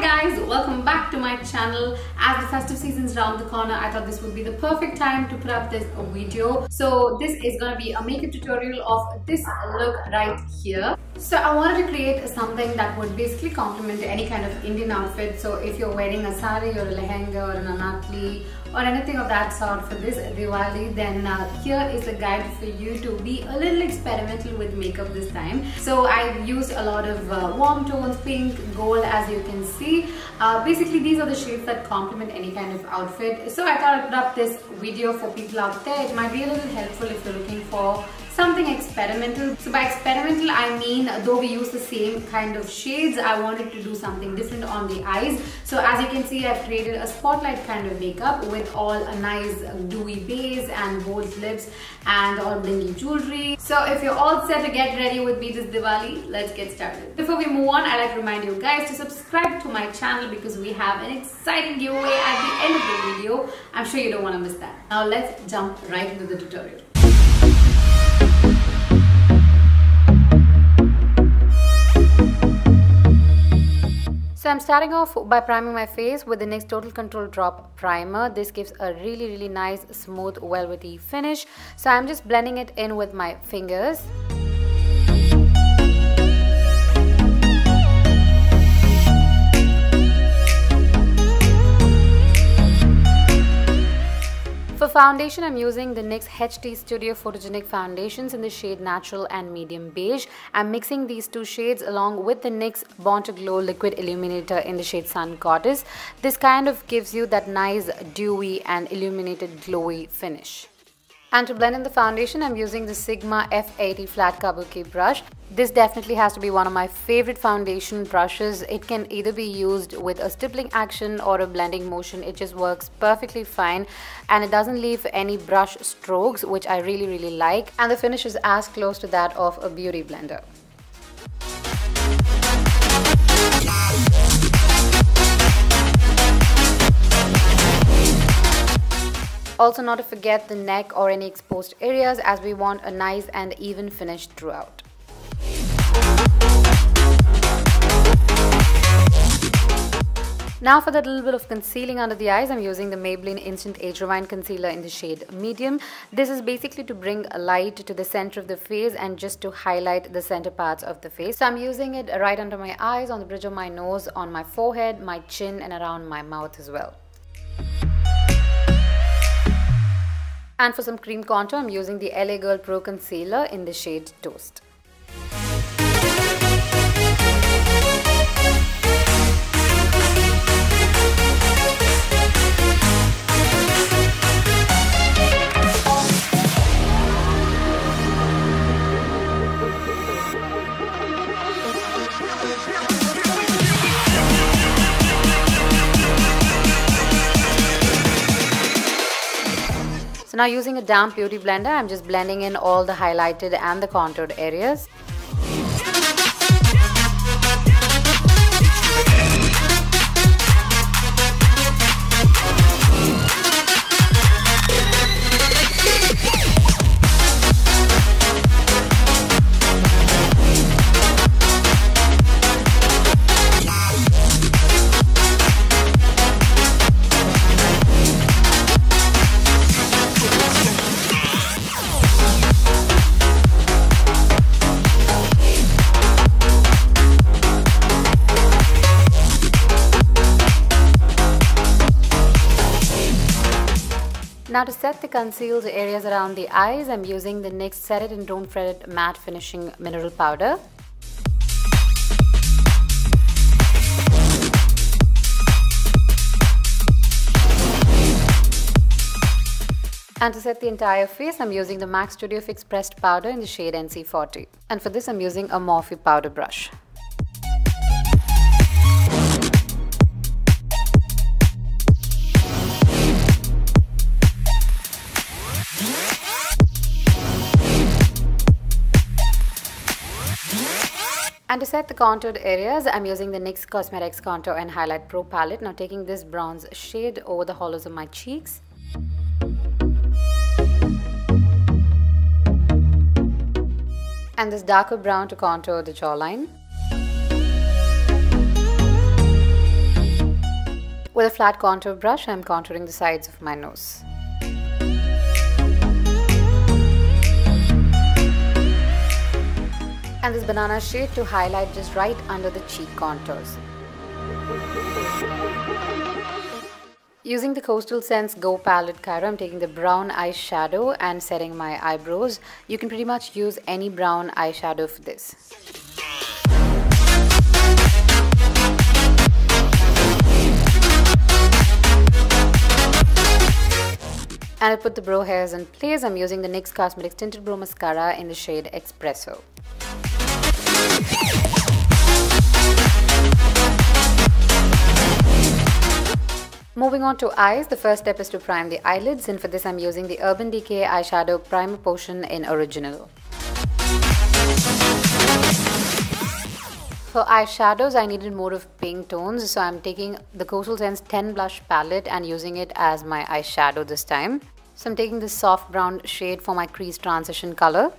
Hi guys, welcome back to my channel. As the festive season is around the corner, I thought this would be the perfect time to put up this video. So this is gonna be a makeup tutorial of this look right here. So I wanted to create something that would basically complement any kind of Indian outfit. So if you're wearing a sari or a lehenga or an anarkali or anything of that sort for this Diwali, then here is a guide for you to be a little experimental with makeup this time. So I've used a lot of warm tones, pink, gold, as you can see. Basically these are the shades that complement any kind of outfit. So I thought I'd put up this video for people out there. It might be a little helpful if you're looking for something experimental. So by experimental I mean, though we use the same kind of shades, I wanted to do something different on the eyes. So as you can see, I've created a spotlight kind of makeup with all a nice dewy base and bold lips and all blingy jewelry. So if you're all set to get ready with me this Diwali, let's get started. Before we move on, I'd like to remind you guys to subscribe to my channel because we have an exciting giveaway at the end of the video. I'm sure you don't want to miss that. Now let's jump right into the tutorial. So I'm starting off by priming my face with the NYX Total Control Drop Primer. This gives a really nice, smooth, velvety finish. So I'm just blending it in with my fingers. For foundation, I'm using the NYX HT Studio Photogenic foundations in the shade Natural and Medium Beige. I'm mixing these two shades along with the NYX Born to Glow Liquid Illuminator in the shade Sun Goddess. This kind of gives you that nice dewy and illuminated glowy finish. And to blend in the foundation, I'm using the Sigma F80 Flat Kabuki brush. This definitely has to be one of my favorite foundation brushes. It can either be used with a stippling action or a blending motion. It just works perfectly fine and it doesn't leave any brush strokes, which I really like. And the finish is as close to that of a beauty blender. Also, not to forget the neck or any exposed areas, as we want a nice and even finish throughout. Now for that little bit of concealing under the eyes, I'm using the Maybelline Instant Age Rewind Concealer in the shade Medium. This is basically to bring a light to the center of the face and just to highlight the center parts of the face. So I'm using it right under my eyes, on the bridge of my nose, on my forehead, my chin and around my mouth as well. And for some cream contour, I'm using the LA Girl Pro Concealer in the shade Toast. Now using a damp beauty blender, I'm just blending in all the highlighted and the contoured areas. Now to set the concealed areas around the eyes, I'm using the NYX Set It and Don't Fret It Matte Finishing Mineral Powder. And to set the entire face, I'm using the MAC Studio Fix Pressed Powder in the shade NC40. And for this, I'm using a Morphe powder brush. And to set the contoured areas, I'm using the NYX Cosmetics Contour and Highlight Pro palette. Now taking this bronze shade over the hollows of my cheeks. And this darker brown to contour the jawline. With a flat contour brush, I'm contouring the sides of my nose. And this banana shade to highlight just right under the cheek contours. Using the Coastal Scents Go palette Cairo, I'm taking the brown eyeshadow and setting my eyebrows. You can pretty much use any brown eyeshadow for this. And I put the brow hairs in place. I'm using the NYX Cosmetics Tinted Brow Mascara in the shade Expresso. Moving on to eyes, the first step is to prime the eyelids, and for this I'm using the Urban Decay Eyeshadow Primer Potion in Original. For eyeshadows, I needed more of pink tones, so I'm taking the Coastal Scents 10 Blush palette and using it as my eyeshadow this time. So I'm taking this soft brown shade for my crease transition color.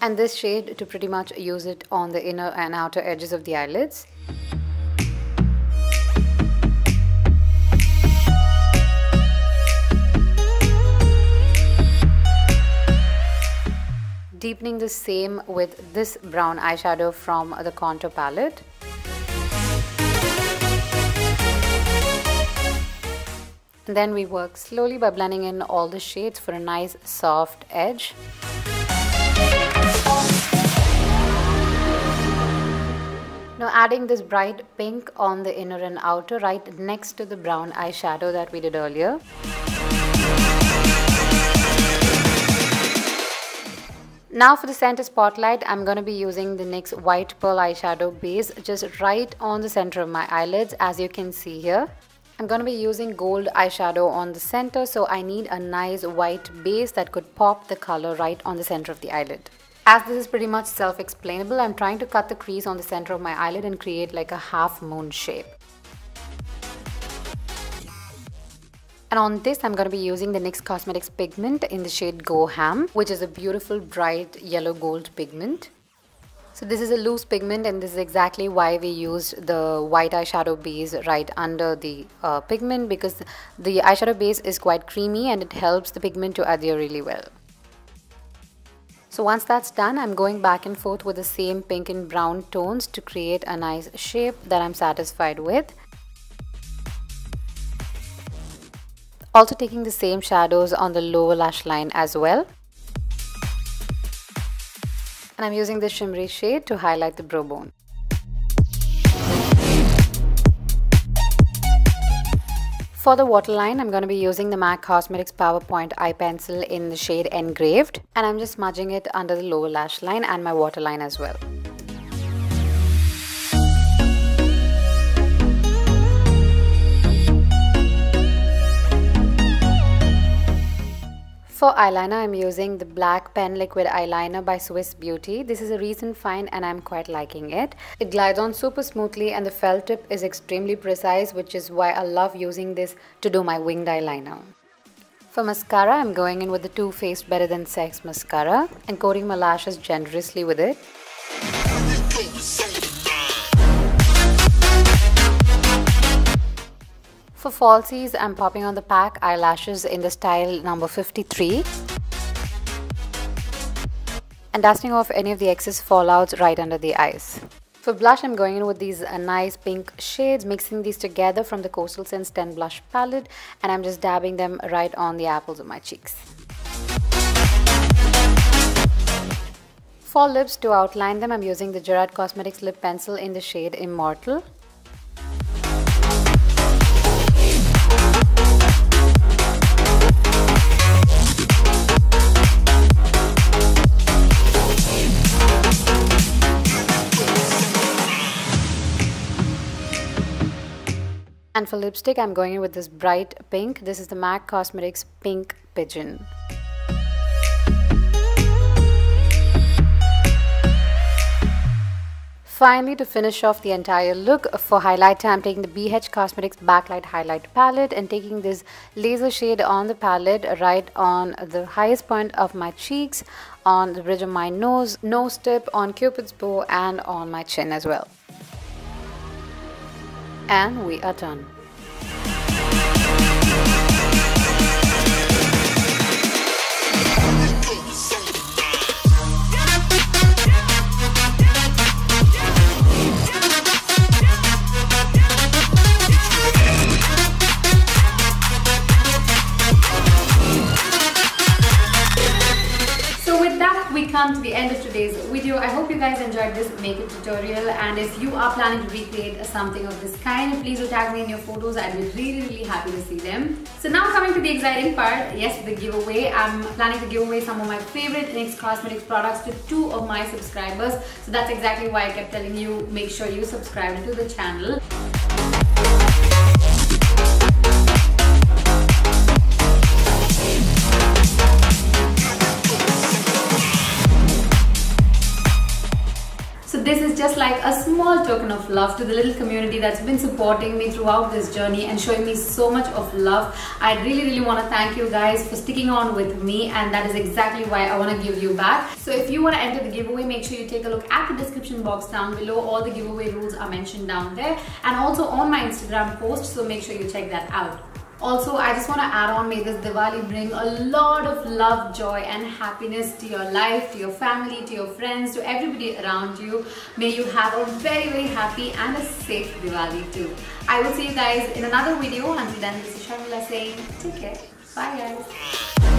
And this shade to pretty much use it on the inner and outer edges of the eyelids. Deepening the same with this brown eyeshadow from the contour palette. And then we work slowly by blending in all the shades for a nice soft edge. Now adding this bright pink on the inner and outer right next to the brown eyeshadow that we did earlier. Now for the center spotlight, I'm going to be using the NYX White Pearl Eyeshadow base just right on the center of my eyelids, as you can see here. I'm going to be using gold eyeshadow on the center, so I need a nice white base that could pop the color right on the center of the eyelid. As this is pretty much self-explainable, I'm trying to cut the crease on the center of my eyelid and create like a half moon shape. And on this, I'm going to be using the NYX Cosmetics pigment in the shade Go Ham, which is a beautiful bright yellow gold pigment. So this is a loose pigment, and this is exactly why we used the white eyeshadow base right under the pigment, because the eyeshadow base is quite creamy and it helps the pigment to adhere really well. So once that's done, I'm going back and forth with the same pink and brown tones to create a nice shape that I'm satisfied with. Also taking the same shadows on the lower lash line as well. And I'm using this shimmery shade to highlight the brow bone. For the waterline, I'm going to be using the MAC Cosmetics PowerPoint Eye Pencil in the shade Engraved. And I'm just smudging it under the lower lash line and my waterline as well. For eyeliner, I'm using the Black Pen Liquid Eyeliner by Swiss Beauty. This is a recent find and I'm quite liking it. It glides on super smoothly and the felt tip is extremely precise, which is why I love using this to do my winged eyeliner. For mascara, I'm going in with the Too Faced Better Than Sex mascara and coating my lashes generously with it. For falsies, I'm popping on the PAC eyelashes in the style number 53 and dusting off any of the excess fallouts right under the eyes. For blush, I'm going in with these nice pink shades, mixing these together from the Coastal Scents 10 Blush palette, and I'm just dabbing them right on the apples of my cheeks. For lips, to outline them, I'm using the Gerard Cosmetics lip pencil in the shade Immortal. And for lipstick, I'm going in with this bright pink. This is the MAC Cosmetics Pink Pigeon. Finally, to finish off the entire look, for highlighter, I'm taking the Beige Cosmetics Backlight Highlight Palette and taking this laser shade on the palette right on the highest point of my cheeks, on the bridge of my nose tip, on Cupid's bow, and on my chin as well. And we are done. We come to the end of today's video. I hope you guys enjoyed this makeup tutorial, and if you are planning to recreate something of this kind, please do tag me in your photos. I'd be really happy to see them. So now coming to the exciting part, yes, the giveaway. I'm planning to give away some of my favorite NYX cosmetics products to 2 of my subscribers. So that's exactly why I kept telling you, make sure you subscribe to the channel. This is just like a small token of love to the little community that's been supporting me throughout this journey and showing me so much of love. I really want to thank you guys for sticking on with me, and that is exactly why I want to give you back. So if you want to enter the giveaway, make sure you take a look at the description box down below. All the giveaway rules are mentioned down there, and also on my Instagram post, so make sure you check that out. Also, I just want to add on, may this Diwali bring a lot of love, joy and happiness to your life, to your family, to your friends, to everybody around you. May you have a very happy and a safe Diwali too. I will see you guys in another video. Until then, this is Sharmila saying take care. Bye guys.